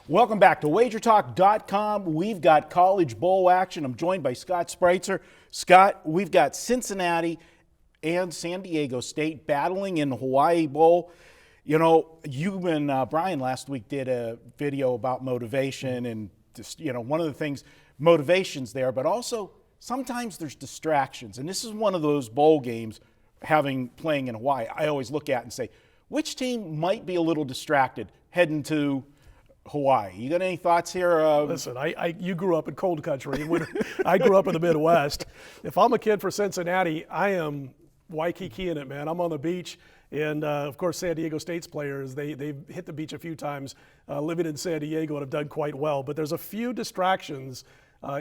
Welcome back to WagerTalk.com. We've got college bowl action. I'm joined by Scott Spreitzer. Scott, we've got Cincinnati and San Diego State battling in the Hawai'i Bowl. You know, you and Brian last week did a video about motivation and just, one of the things, motivation's there, but also sometimes there's distractions. And this is one of those bowl games, playing in Hawaii, I always look at and say, which team might be a little distracted heading to Hawaii? You got any thoughts here? Listen, you grew up in cold country. I grew up in the Midwest. If I'm a kid for Cincinnati, I am Waikiki-ing it, man. I'm on the beach. And, of course, San Diego State's players, they've hit the beach a few times living in San Diego and have done quite well. But there's a few distractions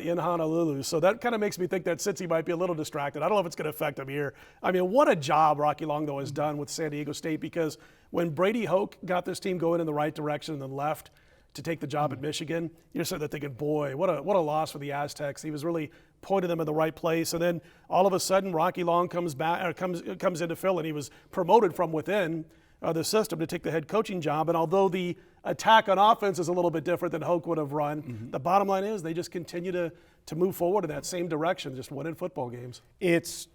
in Honolulu. So that kind of makes me think that Cincy might be a little distracted. I don't know if it's going to affect them here. I mean, what a job Rocky Long, though, has done with San Diego State, because when Brady Hoke got this team going in the right direction and then left to take the job at Michigan, you're sitting there thinking, boy, what a loss for the Aztecs. He was really pointing them in the right place. And then all of a sudden, Rocky Long comes into Phil, and he was promoted from within the system to take the head coaching job. And although the attack on offense is a little bit different than Hoke would have run, the bottom line is they just continue to move forward in that same direction, just winning football games. It's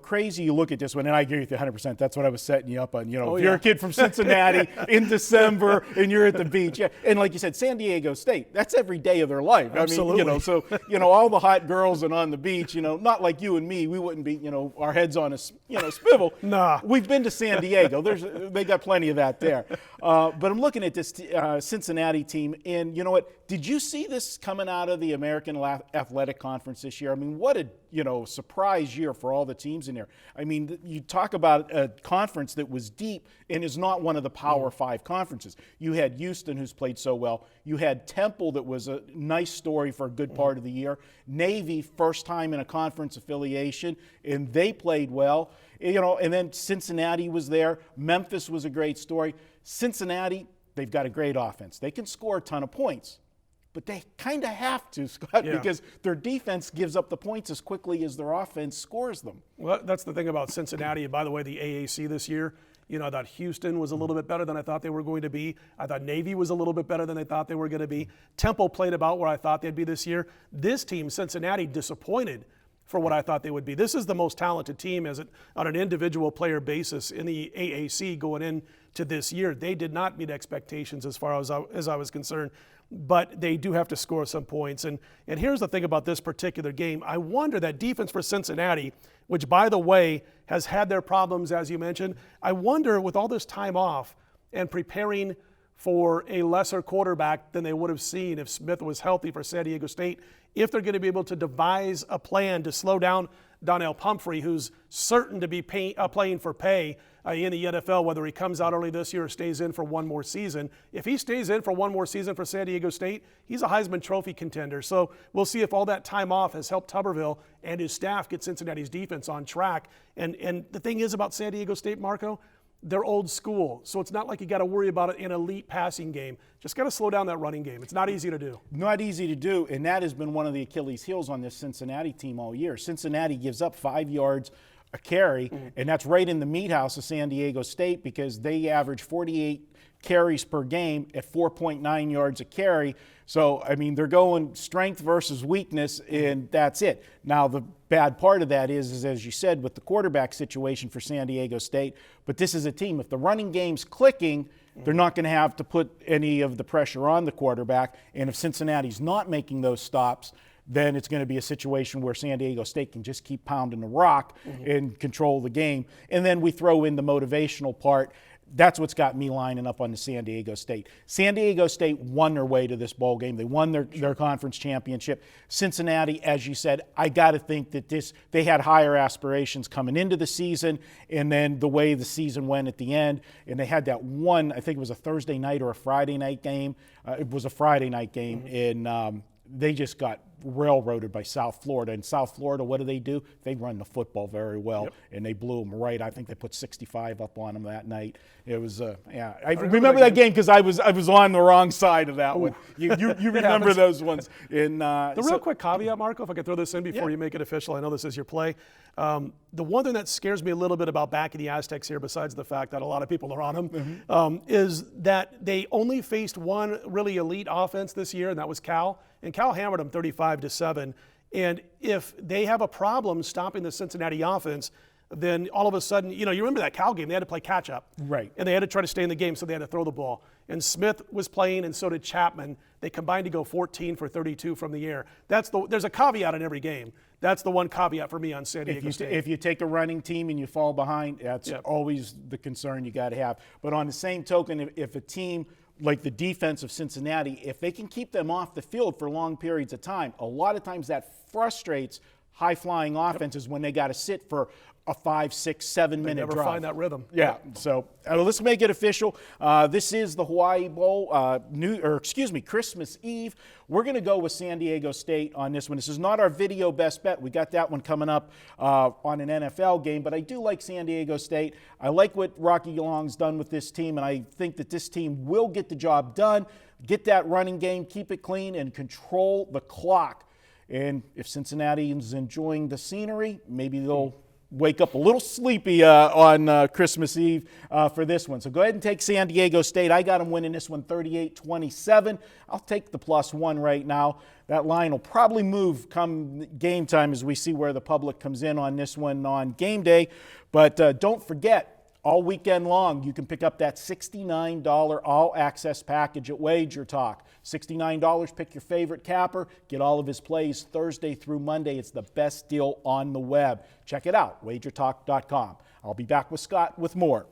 crazy. You look at this one, and I agree with you 100%. That's what I was setting you up on. If you're a kid from Cincinnati in December and you're at the beach, and like you said, San Diego State, that's every day of their life. Absolutely. I mean, so all the hot girls and on the beach, not like you and me, we wouldn't be, our heads on a, swivel. Nah. We've been to San Diego. They got plenty of that there. But I'm looking at this Cincinnati team, and you know what? Did you see this coming out of the American Athletic Conference this year? I mean, what a surprise year for all the teams in there. I mean, you talk about a conference that was deep and is not one of the Power Five conferences. You had Houston, who's played so well. You had Temple, that was a nice story for a good part of the year. Navy, first time in a conference affiliation, and they played well. And then Cincinnati was there. Memphis was a great story. Cincinnati, they've got a great offense. They can score a ton of points. But they kind of have to, Scott, because their defense gives up the points as quickly as their offense scores them. Well, that's the thing about Cincinnati. And by the way, the AAC this year, I thought Houston was a little bit better than I thought they were going to be. I thought Navy was a little bit better than I thought they were going to be. Temple played about where I thought they'd be this year. This team, Cincinnati, disappointed for what I thought they would be. This is the most talented team on an individual player basis in the AAC going into this year. They did not meet expectations as far as I was concerned, but they do have to score some points. And here's the thing about this particular game. I wonder that defense for Cincinnati, which, by the way, has had their problems, as you mentioned, I wonder, with all this time off and preparing for a lesser quarterback than they would have seen if Smith was healthy for San Diego State, if they're going to be able to devise a plan to slow down Donnell Pumphrey, who's certain to be playing for pay in the NFL, whether he comes out early this year or stays in for one more season. If he stays in for one more season for San Diego State, he's a Heisman Trophy contender. So we'll see if all that time off has helped Tuberville and his staff get Cincinnati's defense on track. And the thing is about San Diego State, Marco, they're old school. So it's not like you got to worry about an elite passing game. Just got to slow down that running game. It's not easy to do. Not easy to do, and that has been one of the Achilles heels on this Cincinnati team all year. Cincinnati gives up 5 yards a carry, and that's right in the meat house of San Diego State, because they average 48 carries per game at 4.9 yards a carry. So, I mean, they're going strength versus weakness, and that's it. Now, the bad part of that is, as you said, with the quarterback situation for San Diego State, but this is a team, if the running game's clicking, they're not going to have to put any of the pressure on the quarterback. And if Cincinnati's not making those stops, then it's going to be a situation where San Diego State can just keep pounding the rock and control the game. And then we throw in the motivational part. That's what's got me lining up on the San Diego State. San Diego State won their way to this bowl game. They won their conference championship. Cincinnati, as you said, I got to think that they had higher aspirations coming into the season, and then the way the season went at the end, and they had that one, I think it was a Thursday night or a Friday night game. It was a Friday night game, and they just got railroaded by South Florida. And South Florida, what do? They run the football very well, and they blew them right. I think they put 65 up on them that night. It was, I remember that game because I was on the wrong side of that one. You remember those ones. The real quick caveat, Marco, if I could throw this in before you make it official, I know this is your play. The one thing that scares me a little bit about backing the Aztecs here, besides the fact that a lot of people are on them, is that they only faced one really elite offense this year, and that was Cal. And Cal hammered them 35-7. And if they have a problem stopping the Cincinnati offense, then all of a sudden, you remember that Cal game, they had to play catch up. Right. And they had to try to stay in the game, so they had to throw the ball. And Smith was playing, and so did Chapman. They combined to go 14 for 32 from the air. There's a caveat in every game. That's the one caveat for me on San Diego State. If you take a running team and you fall behind, that's always the concern you got to have. But on the same token, if a team like the defense of Cincinnati, if they can keep them off the field for long periods of time, a lot of times that frustrates high-flying offenses when they got to sit for a 5, 6, 7 minute never drive. find that rhythm. Yeah. So let's make it official. This is the Hawai'i Bowl, Christmas Eve. We're going to go with San Diego State on this one. This is not our video best bet. We got that one coming up on an NFL game, but I do like San Diego State. I like what Rocky Long's done with this team, and I think that this team will get the job done, get that running game, keep it clean, and control the clock. And if Cincinnati is enjoying the scenery, maybe they'll wake up a little sleepy on Christmas Eve for this one. So go ahead and take San Diego State. I got them winning this one 38-27. I'll take the +1 right now. That line will probably move come game time as we see where the public comes in on this one on game day. But don't forget, all weekend long, you can pick up that $69 all-access package at WagerTalk. $69, pick your favorite capper, get all of his plays Thursday through Monday. It's the best deal on the web. Check it out, wagertalk.com. I'll be back with Scott with more.